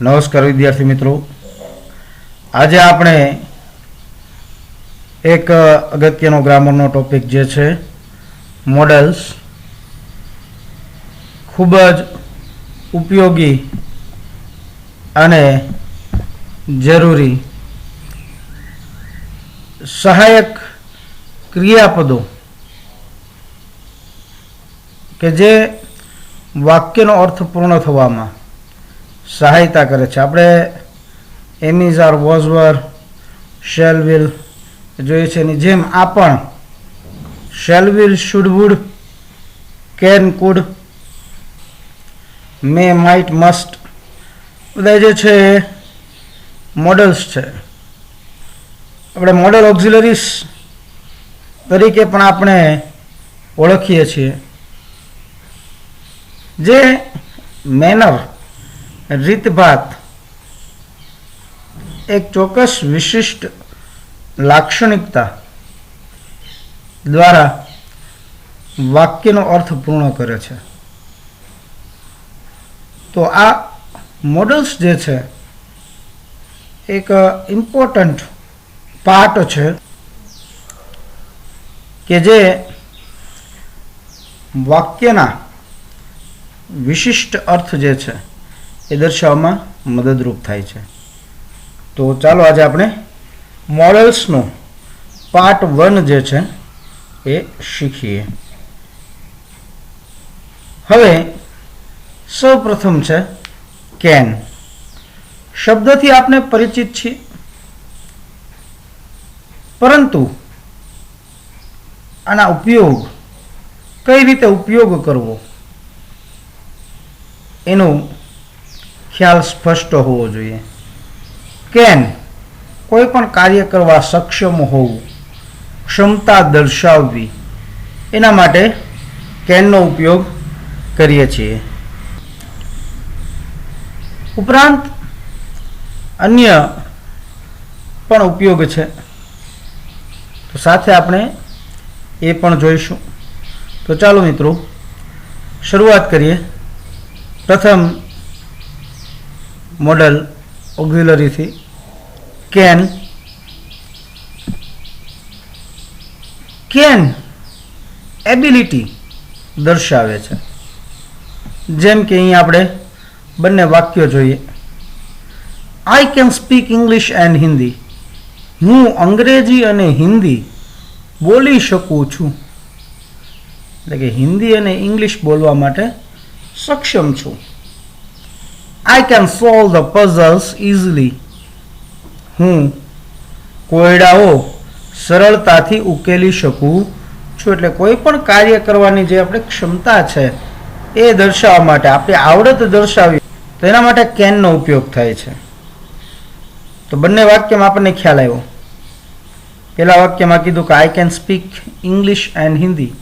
નમસ્કાર વિદ્યાર્થી મિત્રો, આજે આપણે એક અગત્યનો ગ્રામરનો ટોપિક જે છે મોડલ્સ, ખૂબ જ ઉપયોગી અને જરૂરી સહાયક ક્રિયાપદો કે જે વાક્યનો અર્થ પૂર્ણ થવામાં સહાયતા કરે છે. આપણે am is are, was were, shall will જોઈએ છે. એની જેમ આ પણ shall will, should, would, can, could, may, might, must બધા જે છે એ મોડલ્સ છે. આપણે મોડલ ઓક્ઝિલરીઝ તરીકે પણ આપણે ઓળખીએ છીએ, જે મેનર, રીતભાત, એક ચોક્કસ વિશિષ્ટ લાક્ષણિકતા દ્વારા વાક્યનો અર્થ પૂર્ણ કરે છે. તો આ મોડલ્સ જે છે એક ઇમ્પોર્ટન્ટ પાર્ટ છે કે જે વાક્યના વિશિષ્ટ અર્થ જે છે એ દર્શાવવામાં મદદરૂપ થાય છે. તો ચાલો આજે આપણે મોડલ્સનો પાર્ટ 1 જે છે એ શીખીએ. હવે સૌ પ્રથમ છે કેન. શબ્દથી આપણે પરિચિત છીએ, પરંતુ આના ઉપયોગ, કઈ રીતે ઉપયોગ કરવો એનો ખ્યાલ સ્પષ્ટ હોવો જોઈએ. કેન કોઈ પણ કાર્ય કરવા સક્ષમ હોવું, ક્ષમતા દર્શાવવી, એના માટે કેનનો ઉપયોગ કરીએ છીએ. ઉપરાંત અન્ય પણ ઉપયોગ છે, તો સાથે આપણે એ પણ જોઈશું. તો ચાલો મિત્રો શરૂઆત કરીએ પ્રથમ મોડલ ઓક્ઝિલરીથી, કેન. કેન એબિલિટી દર્શાવે છે. જેમ કે અહીંયા આપણે બંને વાક્યો જોઈએ. I can speak English and Hindi. હું અંગ્રેજી અને હિન્દી બોલી શકું છું. એટલે કે હિન્દી અને ઇંગ્લિશ બોલવા માટે સક્ષમ છું. I can solve the puzzles easily. હું કોયડાઓ સરળતાથી ઉકેલી શકું છું. એટલે કોઈ પણ કાર્ય કરવાની જે આપણે ક્ષમતા છે એ દર્શાવવા માટે, આપણે આવડત દર્શાવી, તો એના માટે કેનનો ઉપયોગ થાય છે. તો બંને વાક્યમાં આપણને ખ્યાલ આવ્યો. પહેલા વાક્યમાં કીધું કે I can speak English and Hindi.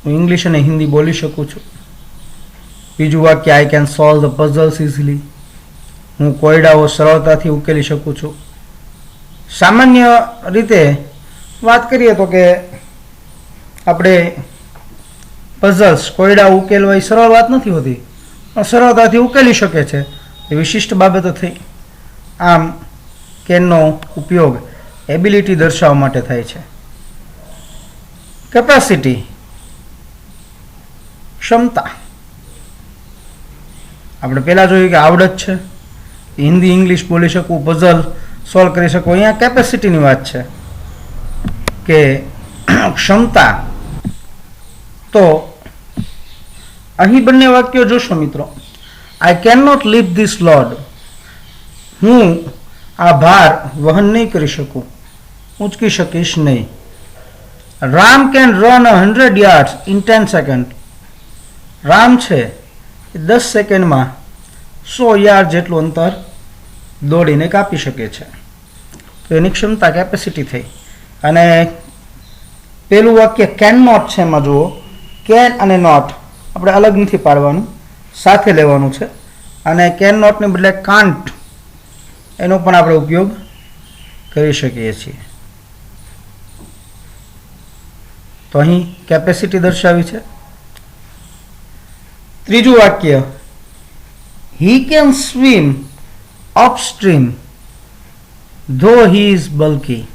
હું ઇંગ્લિશ અને હિન્દી બોલી શકું છું. બીજું વાક્ય I can solve the puzzles easily. હું કોયડાઓ સરળતાથી ઉકેલી શકું છું. સામાન્ય રીતે વાત કરીએ તો કે આપણે પઝલ્સ, કોયડા ઉકેલવા એ સરળ વાત નથી હોતી, પણ સરળતાથી ઉકેલી શકે છે, એ વિશિષ્ટ બાબતો થઈ. આમ કેનનો ઉપયોગ એબિલિટી દર્શાવવા માટે થાય છે. કેપેસિટી, ક્ષમતા. આપણે પહેલાં જોયું કે આવડત છે, હિન્દી ઇંગ્લિશ બોલી શકું, પઝલ સોલ્વ કરી શકું. અહીંયા કેપેસિટીની વાત છે કે ક્ષમતા. તો અહીં બંને વાક્યો જોશો મિત્રો. I can not lift this load. હું આ ભાર વહન નહીં કરી શકું, ઊંચકી શકીશ નહીં. Ram can run 100 yards in 10 seconds. Ram છે 10 સેકન્ડમાં 100 યાર્ડ જેટલું અંતર દોડીને કાપી શકે છે. તો એની ક્ષમતા, કેપેસિટી થઈ. અને પેલું વાક્ય કેન નોટ છે, એમાં જુઓ કેન અને નોટ આપણે અલગ નથી પાડવાનું, સાથે લેવાનું છે. અને કેન નોટને બદલે કાન્ટ, એનો પણ આપણે ઉપયોગ કરી શકીએ છીએ. તો અહીં કેપેસિટી દર્શાવી છે. ત્રીજું વાક્ય, he can swim upstream though he is bulky.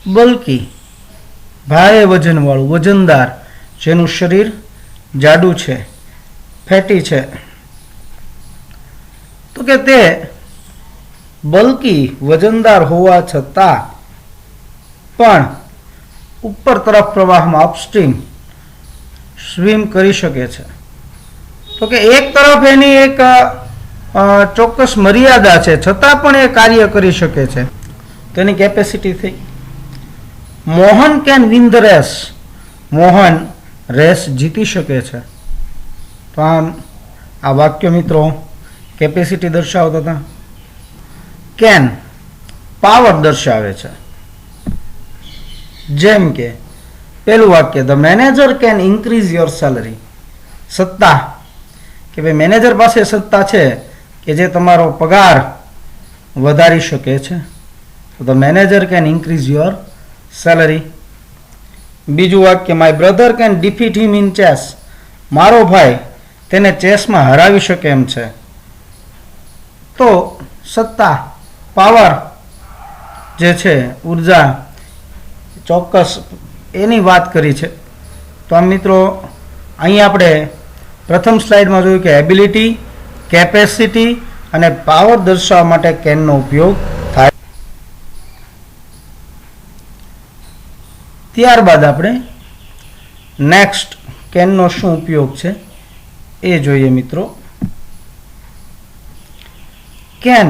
Bulky ભારે વજનવાળું, વજનદાર, જેનું શરીર જાડું છે, ફેટી છે. તો કે તે બલ્કી વજનદાર હોવા છતાં પણ ઉપર તરફ પ્રવાહમાં અપસ્ટ્રીમ સ્વિમ કરી શકે છે. તો કે એક તરફ એની એક ચોક્કસ મર્યાદા છે, છતાં પણ એ કાર્ય કરી શકે છે. તેની કેપેસિટી થઈ. Mohan can win the race. Mohan race જીતી શકે છે. તો આમ આ વાક્ય મિત્રો કેપેસિટી દર્શાવતા હતા. કેન પાવર દર્શાવે છે. જેમ કે પેલું વાક્ય, the manager can increase your salary. સત્તા, કે ભાઈ મેનેજર પાસે સત્તા છે કે જે તમારો પગાર વધારી શકે છે. તો the manager can increase your salary. બીજું વાક્ય, my brother can defeat him in chess. મારો ભાઈ તેને ચેસમાં હરાવી શકે એમ છે. તો સત્તા, પાવર જે છે, ઉર્જા, ચોક્કસ એની વાત કરી છે. તો આમ મિત્રો અહીં આપણે પ્રથમ સ્લાઇડમાં જોયું કે એબિલિટી, કેપેસિટી અને પાવર દર્શાવવા માટે કેનનો ઉપયોગ થાય. ત્યારબાદ આપણે નેક્સ્ટ કેનનો શું ઉપયોગ છે એ જોઈએ મિત્રો. કેન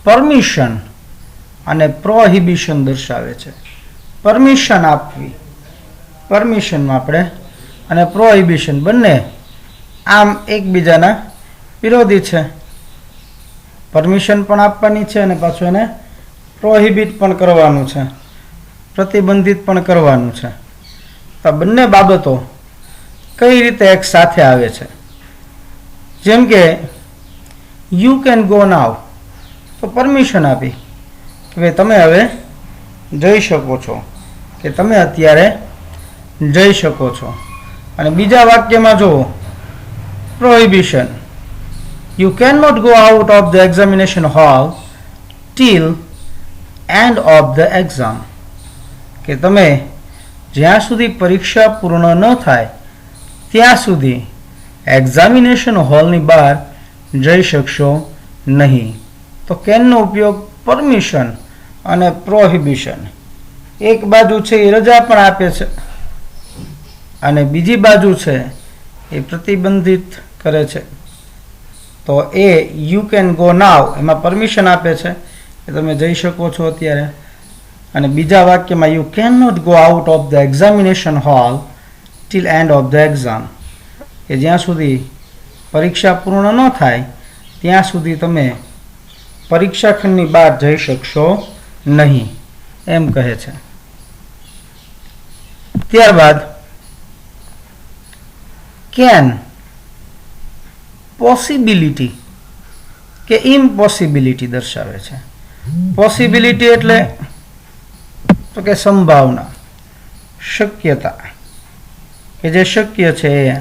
પરમિશન અને પ્રોહિબિશન દર્શાવે છે. પરમિશન આપવી, પરમિશનમાં આપણે, અને પ્રોહિબિશન, બંને આમ એકબીજાના વિરોધી છે. પરમિશન પણ આપવાની છે અને પાછું એને પ્રોહિબિટ પણ કરવાનું છે, પ્રતિબંધિત પણ કરવાનું છે. તો બંને બાબતો કઈ રીતે એક સાથે આવે છે. જેમ કે યુ કેન ગો નાવ, તો પરમિશન આપી કે ભાઈ તમે હવે જઈ શકો છો, કે તમે અત્યારે જઈ શકો છો. અને બીજા વાક્યમાં જુઓ, prohibition, you can not go out of the examination hall till end of the exam. કે તમે જ્યાં સુધી પરીક્ષા પૂર્ણ ન થાય ત્યાં સુધી એક્ઝામિનેશન હોલની બહાર જઈ શકશો નહીં. તો કેનનો ઉપયોગ પરમિશન અને પ્રોહિબિશન, એક બાજુ છે એ રજા પણ આપે છે અને બીજી બાજુ છે એ પ્રતિબંધિત કરે છે. તો એ યુ કેન ગો નાવ એમાં પરમિશન આપે છે કે તમે જઈ શકો છો અત્યારે, અને બીજા વાક્યમાં you can not go out of the examination hall till end of the exam, કે જ્યાં સુધી પરીક્ષા પૂર્ણ ન થાય ત્યાં સુધી તમે પરીક્ષા ખંડની બહાર જઈ શકશો નહીં, એમ કહે છે. ત્યારબાદ કેન પોસિબિલિટી કે ઇમ્પોસિબિલિટી દર્શાવે છે. પોસિબિલિટી એટલે તો કે સંભાવના, શક્યતા, કે જે શક્ય છે એ,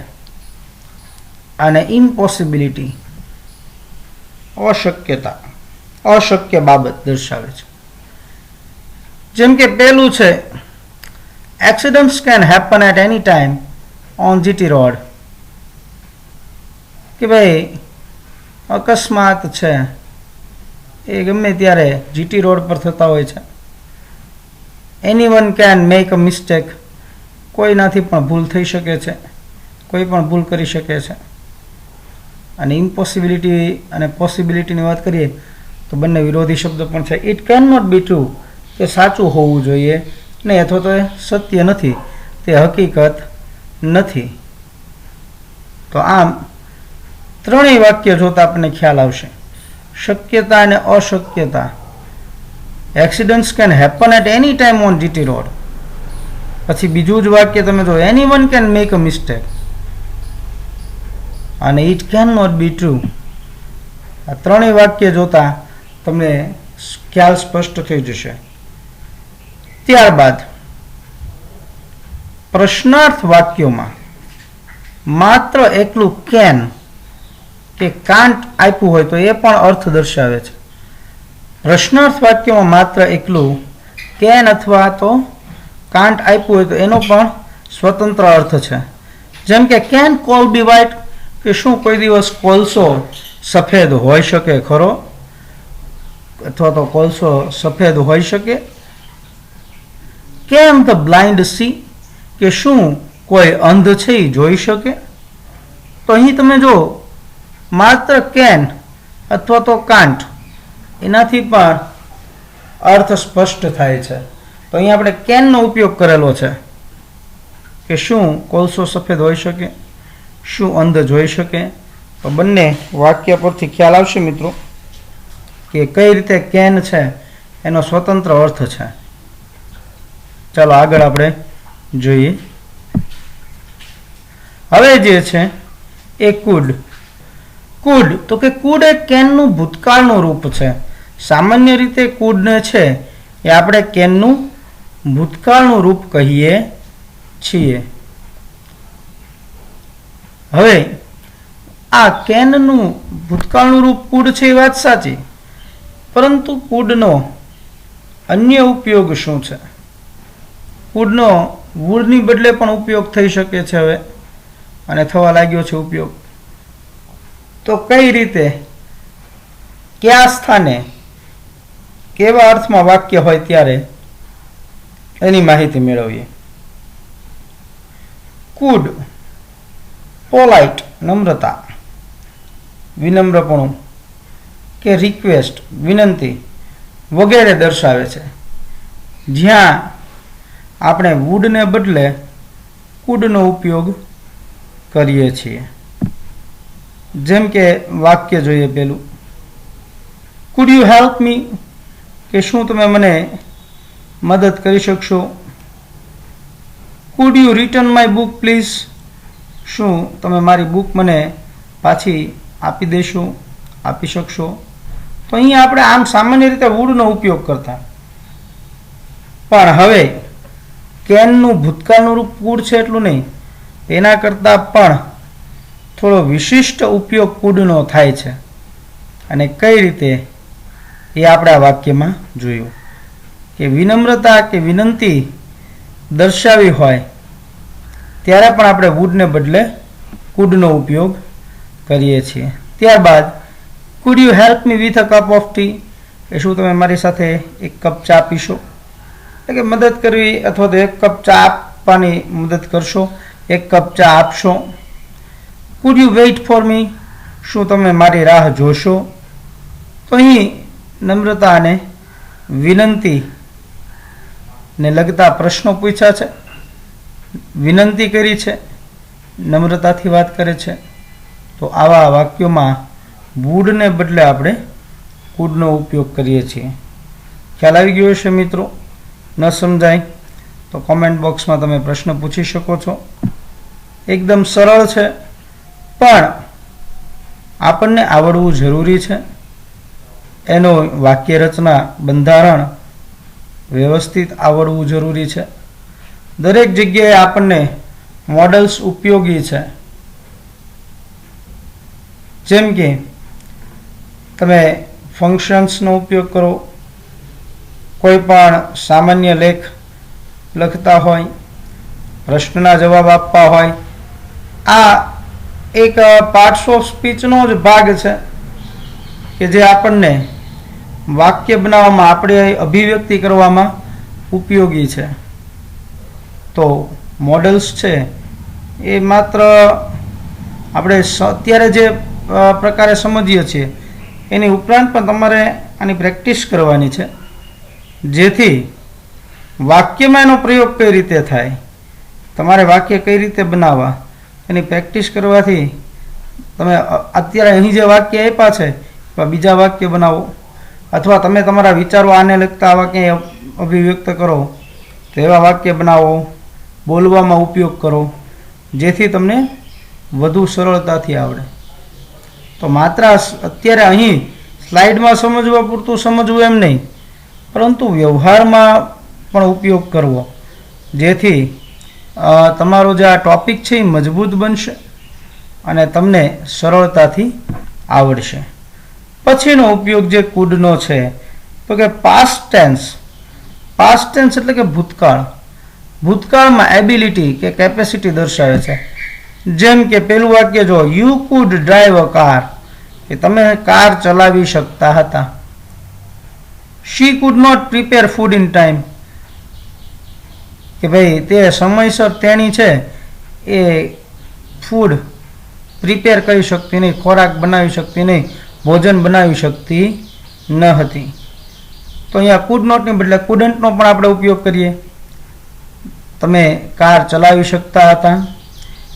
અને ઇમ્પોસિબિલિટી અશક્યતા, અશક્ય બાબત દર્શાવે છે. જેમ કે પેલું છે, accidents can happen at any time on GT road. કે ભાઈ અકસ્માત છે એ ગમે ત્યારે જીટી રોડ પર થતા હોય છે. Anyone can make a mistake. કોઈનાથી પણ ભૂલ થઈ શકે છે, કોઈ પણ ભૂલ કરી શકે છે. અને ઇમ્પોસિબિલિટી અને પોસિબિલિટીની વાત કરીએ તો બંને વિરોધી શબ્દો પણ છે. It can not be true, તે સાચું હોવું જોઈએ નહીં, અથવા તો એ સત્ય નથી, તે હકીકત નથી. તો આમ ત્રણેય વાક્ય જોતા આપણને ખ્યાલ આવશે. શક્યતા અને અશક્યતા. Accidents can happen at any time on GT road. પછી બીજું જ વાક્ય તમે જો, anyone can make a mistake, અને it can not be true. આ ત્રણેય વાક્ય જોતા તમને ખ્યાલ સ્પષ્ટ થઈ જશે. ત્યારબાદ પ્રશ્નાર્થ વાક્યોમાં માત્ર એકલું કેન કે કાન્ટ આપ્યું હોય તો એ પણ અર્થ દર્શાવે છે. પ્રશ્નાર્થ વાક્યમાં માત્ર એકલું કેન અથવા તો કાન્ટ આપ્યું હોય તો એનો પણ સ્વતંત્ર અર્થ છે. જેમ કે કેન કોલ બી વ્હાઇટ, કે શું કોઈ દિવસ કોલસો સફેદ હોઈ શકે ખરો, અથવા તો કોલસો સફેદ હોઈ શકે. કેન ધ બ્લાઇન્ડ સી, કે શું કોઈ અંધ છે એ જોઈ શકે. તો અહીં તમે જો માત્ર કેન અથવા તો કાન્ટ એનાથી પણ અર્થ સ્પષ્ટ થાય છે. તો અહીં આપણે કેનનો ઉપયોગ કરેલો છે કે શું કોલસો સફેદ હોઈ શકે, શું અંધ જોઈ શકે. તો બંને વાક્ય પરથી ખ્યાલ આવશે મિત્રો કે કઈ રીતે કેન છે એનો સ્વતંત્ર અર્થ છે. ચાલો આગળ આપણે જોઈએ. હવે જે છે એ કુડ. કુડ તો કે કુડ એ કેનનું ભૂતકાળનું રૂપ છે. સામાન્ય રીતે કુડને છે એ આપણે કેનનું ભૂતકાળનું રૂપ કહીએ છીએ. હવે આ કેનનું ભૂતકાળનું રૂપ કુડ છે એ વાત સાચી, પરંતુ કુડનો અન્ય ઉપયોગ શું છે? કુડનો વુડની બદલે પણ ઉપયોગ થઈ શકે છે હવે, અને થવા લાગ્યો છે ઉપયોગ. તો કઈ રીતે, કયા સ્થાને, કેવા અર્થમાં વાક્ય હોય ત્યારે એની માહિતી મેળવીએ. કુડ પોલાઇટ નમ્રતા, વિનમ્રપણું કે રિક્વેસ્ટ વિનંતી વગેરે દર્શાવે છે. જ્યાં આપણે વુડને બદલે કુડનો ઉપયોગ કરીએ છીએ. જેમ કે વાક્ય જોઈએ પેલું, કુડ યુ હેલ્પ મી, કે શું તમે મને મદદ કરી શકશો. Food you return my book please, શું તમે મારી બુક મને પાછી આપી દેશો, આપી શકશો. તો અહીંયા આપણે આમ સામાન્ય રીતે વુડનો ઉપયોગ કરતા, પણ હવે કેનનું ભૂતકાળનું રૂપ કુડ છે એટલું નહીં, એના કરતાં પણ થોડો વિશિષ્ટ ઉપયોગ કુડનો થાય છે. અને કઈ રીતે એ આપણે આ વાક્યમાં જોયું કે વિનમ્રતા કે વિનંતી દર્શાવી હોય ત્યારે પણ આપણે વુડને બદલે કુડનો ઉપયોગ કરીએ છીએ. ત્યારબાદ food you help me with a cup of T, કે શું તમે મારી સાથે એક કપ ચા પીશો, એટલે કે મદદ કરવી અથવા તો એક કપ ચા આપવાની મદદ કરશો, એક કપ ચા આપશો. Food you weight for me, શું તમે મારી રાહ જોશો. તો અહીં નમ્રતા અને વિનંતી ને લગતા પ્રશ્નો પૂછ્યા છે, વિનંતી કરી છે, નમ્રતાથી વાત કરે છે. તો આવા વાક્યોમાં વુડને બદલે આપણે કુડનો ઉપયોગ કરીએ છીએ. ખ્યાલ આવી ગયો હશે મિત્રો. ન સમજાય તો કોમેન્ટ બોક્સમાં તમે પ્રશ્ન પૂછી શકો છો. એકદમ સરળ છે, પણ આપણને આવડવું જરૂરી છે. એનો વાક્ય રચના બંધારણ વ્યવસ્થિત આવડવું જરૂરી છે. દરેક જગ્યાએ આપણને મોડલ્સ ઉપયોગી છે. જેમ કે તમે ફંક્શન્સનો ઉપયોગ કરો, કોઈ પણ સામાન્ય લેખ લખતા હોય, પ્રશ્નના જવાબ આપવા હોય. આ એક પાર્ટ્સ ઓફ સ્પીચનો જ ભાગ છે કે જે આપણને વાક્ય બનાવવામાં, આપણે અભિવ્યક્તિ કરવામાં ઉપયોગી છે. તો મોડલ્સ છે એ માત્ર આપણે અત્યારે જે પ્રકારે સમજીએ છીએ એની ઉપરાંત પણ તમારે આની પ્રેક્ટિસ કરવાની છે, જેથી વાક્યમાં એનો પ્રયોગ કઈ રીતે થાય, તમારે વાક્ય કઈ રીતે બનાવવા એની પ્રેક્ટિસ કરવાથી તમે અત્યારે અહીં જે વાક્ય આપ્યા છે બીજા વાક્ય બનાવો, અથવા તમે તમારા વિચારો આને લગતા આવા ક્યાંય અભિવ્યક્ત કરો તો એવા વાક્ય બનાવો, બોલવામાં ઉપયોગ કરો, જેથી તમને વધુ સરળતાથી આવડે. તો માત્ર અત્યારે અહીં સ્લાઇડમાં સમજવા પૂરતું સમજવું એમ નહીં, પરંતુ વ્યવહારમાં પણ ઉપયોગ કરવો, જેથી તમારો જે આ ટોપિક છે એ મજબૂત બનશે અને તમને સરળતાથી આવડશે. પછીનો ઉપયોગ જે કુડનો છે તો કે પાસ્ટ ટેન્સ. પાસ્ટ ટેન્સ એટલે કે ભૂતકાળ. ભૂતકાળમાં એબિલિટી કે કેપેસિટી દર્શાવે છે. જેમ કે પેલું વાક્ય જો, you could drive a car, કે તમે કાર ચલાવી શકતા હતા. She could not prepare food in time, કે ભાઈ તે સમયસર તેણી છે એ ફૂડ પ્રિપેર કરી શકતી નહીં, ખોરાક બનાવી શકતી નહીં, ભોજન બનાવી શકતી ન હતી. તો અહીંયા કુડ નોટની બદલે કુડન્ટનો પણ આપણે ઉપયોગ કરીએ. તમે કાર ચલાવી શકતા હતા,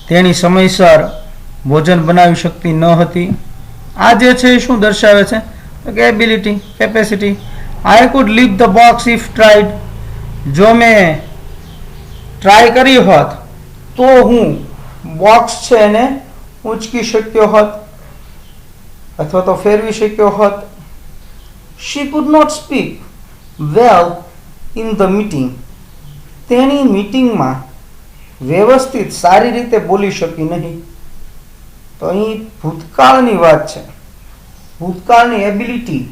તેણી સમયસર ભોજન બનાવી શકતી ન હતી. આ જે છે એ શું દર્શાવે છે તો કે ability, capacity. I could leave the box if tried, જો મેં ટ્રાય કરી હોત તો હું બોક્સ છે એને ઊંચકી શક્યો હોત અથવા તો ફેરવી શક્યો હોત. She could not speak well in the meeting, તેણી મીટિંગમાં વ્યવસ્થિત સારી રીતે બોલી શકી નહીં. તો અહીં ભૂતકાળની વાત છે, ભૂતકાળની એબિલિટી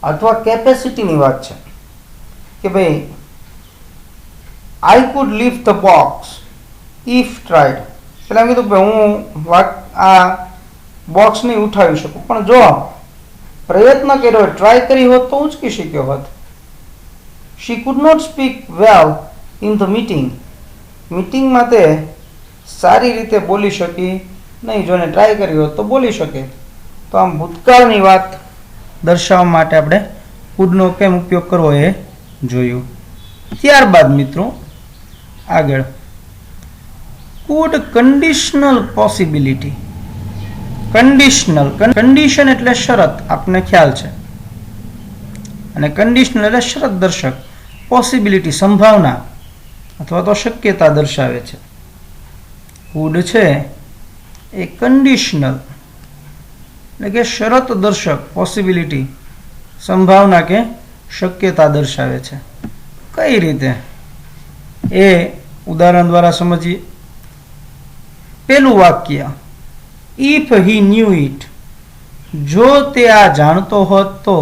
અથવા કેપેસિટીની વાત છે કે ભાઈ I could leaf the box if tried. એટલે એમ કીધું કે હું આ બોક્સ નહીં ઉઠાવી શકું, પણ જો પ્રયત્ન કર્યો, ટ્રાય કરી હોત તો ઉંચકી શક્યો હોત. She could not speak well in the meeting, મીટિંગમાં તે સારી રીતે બોલી શકી નહીં, જો ને ટ્રાય કરી હોત તો બોલી શકે. તો આમ ભૂતકાળની વાત દર્શાવવા માટે આપણે કુડનો કેમ ઉપયોગ કરવો એ જોયું. ત્યારબાદ મિત્રો આગળ food conditional possibility. Conditional, condition એટલે શરત, આપને ખ્યાલ છે, અને કન્ડિશનલ એટલે શરત દર્શક. પોસિબિલિટી સંભાવના અથવા તો શક્યતા દર્શાવે છે. કુડ છે એ કન્ડિશનલ એટલે કે શરત દર્શક, પોસિબિલિટી સંભાવના કે શક્યતા દર્શાવે છે. કઈ રીતે એ ઉદાહરણ દ્વારા સમજીએ. પેલું વાક્ય, ઇફ હી ન્યુ ઇટ, જો તે આ જાણતો હોત તો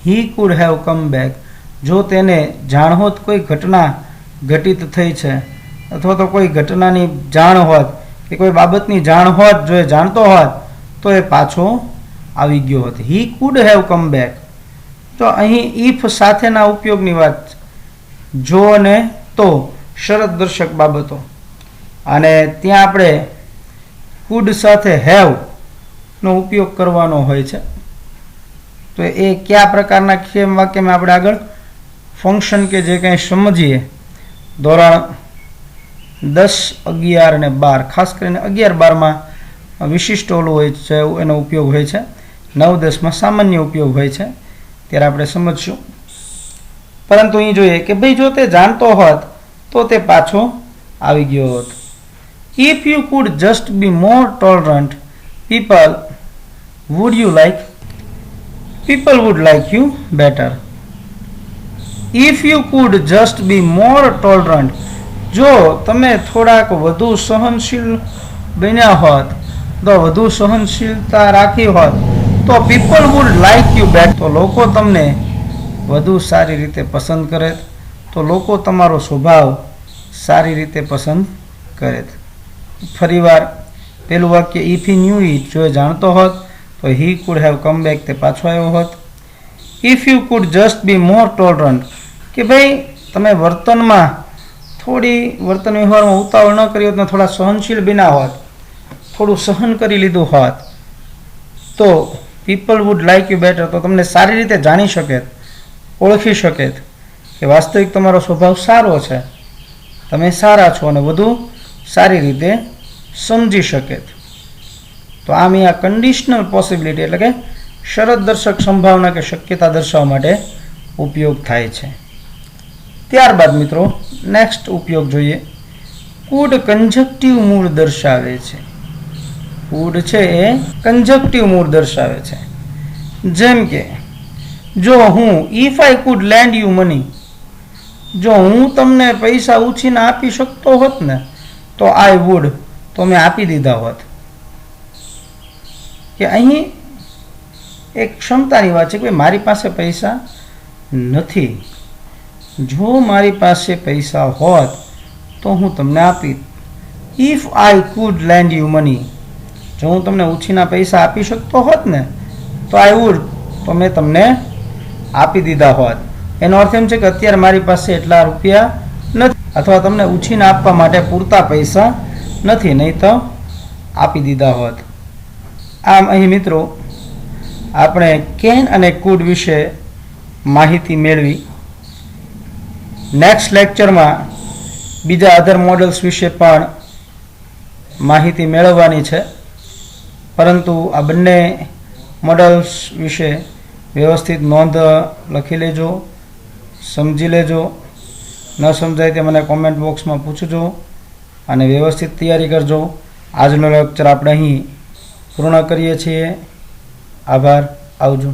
he could have come back, જો તેને જાણ હોત કોઈ ઘટના ઘટિત થઈ છે અથવા તો કોઈ ઘટનાની જાણ હોત કે કોઈ બાબતની જાણ હોત, જો એ જાણતો હોત તો એ પાછો આવી ગયો હોત. He could have come back. તો અહીં ઇફ સાથેના ઉપયોગની વાત, જો ને તો શરત દર્શક બાબતો, અને ત્યાં આપણે કુડ સાથે હેવ નો ઉપયોગ કરવાનો હોય છે. તો એ કયા પ્રકારના કેમ વાક્યમાં આપણે આગળ ફંક્શન કે જે કંઈ સમજીએ. ધોરણ 10, 11 અને 12, ખાસ કરીને 11, 12માં વિશિષ્ટ ઓલું હોય છે, એનો ઉપયોગ હોય છે. 9, 10માં સામાન્ય ઉપયોગ હોય છે, ત્યારે આપણે સમજશું. પરંતુ અહીં જોઈએ કે ભાઈ જો તે જાણતો હોત તો તે પાછો આવી ગયો હોત. If you could just be more tolerant people would you like, people would like you better. If you could just be more tolerant, જો તમે થોડાક વધુ સહનશીલ બન્યા હોત, તો વધુ સહનશીલતા રાખી હોત તો people would like you better, તો લોકો તમને વધુ સારી રીતે પસંદ કરે, તો લોકો તમારો સ્વભાવ સારી રીતે પસંદ કરે. ફરીવાર પેલું વાક્ય, ઇફ હી ન્યુ ઇટ, જો એ જાણતો હોત તો he could have come back, તે પાછો આવ્યો હોત. If you could just be more tolerant, કે ભાઈ તમે વર્તનમાં થોડી વર્તન વ્યવહારમાં ઉતાવળ ન કરી હોત ને થોડા સહનશીલ બન્યા હોત, થોડું સહન કરી લીધું હોત, તો people would like you better, તો તમને સારી રીતે જાણી શકે, ઓળખી શકે કે વાસ્તવિક તમારો સ્વભાવ સારો છે, તમે સારા છો અને વધુ સારી રીતે સમજી શકે. તો આમ આ કન્ડિશનલ પોસિબિલિટી એટલે કે શરત દર્શક સંભાવના કે શક્યતા દર્શાવવા માટે ઉપયોગ થાય છે. ત્યારબાદ મિત્રો નેક્સ્ટ ઉપયોગ જોઈએ. કુડ કંજક્ટિવ મૂળ દર્શાવે છે. કુડ છે એ કંજક્ટિવ મૂળ દર્શાવે છે. જેમ કે જો હું, if I could land you money, જો હું તમને પૈસા ઉછીને આપી શકતો હોત ને તો આઈ વુડ, તો મેં આપી દીધા હોત. કે અહીં એક ક્ષમતાની વાત છે કે ભાઈ મારી પાસે પૈસા નથી. જો મારી પાસે પૈસા હોત તો હું તમને આપી. If I could land you money, જો હું તમને ઉછીના પૈસા આપી શકતો હોત ને તો આઈ વુડ, તો મેં તમને આપી દીધા હોત. એનો અર્થ એમ છે કે અત્યારે મારી પાસે એટલા રૂપિયા નથી, અથવા તમને ઉછીના આપવા માટે પૂરતા પૈસા નથી, નહીં તો આપી દીધા હોત. આમ અહીં મિત્રો આપણે કેન અને કુડ વિશે માહિતી મેળવી. નેક્સ્ટ લેક્ચરમાં બીજા અધર મોડલ્સ વિશે પણ માહિતી મેળવવાની છે, પરંતુ આ બંને મોડલ્સ વિશે વ્યવસ્થિત નોંધ લખી લેજો, સમજી લેજો. ન સમજાય તે મને કોમેન્ટ બોક્સમાં પૂછજો અને વ્યવસ્થિત તૈયારી કરજો. આજનો લેક્ચર આપણે અહીં પૂર્ણ કરીએ છીએ. આભાર. આવજો.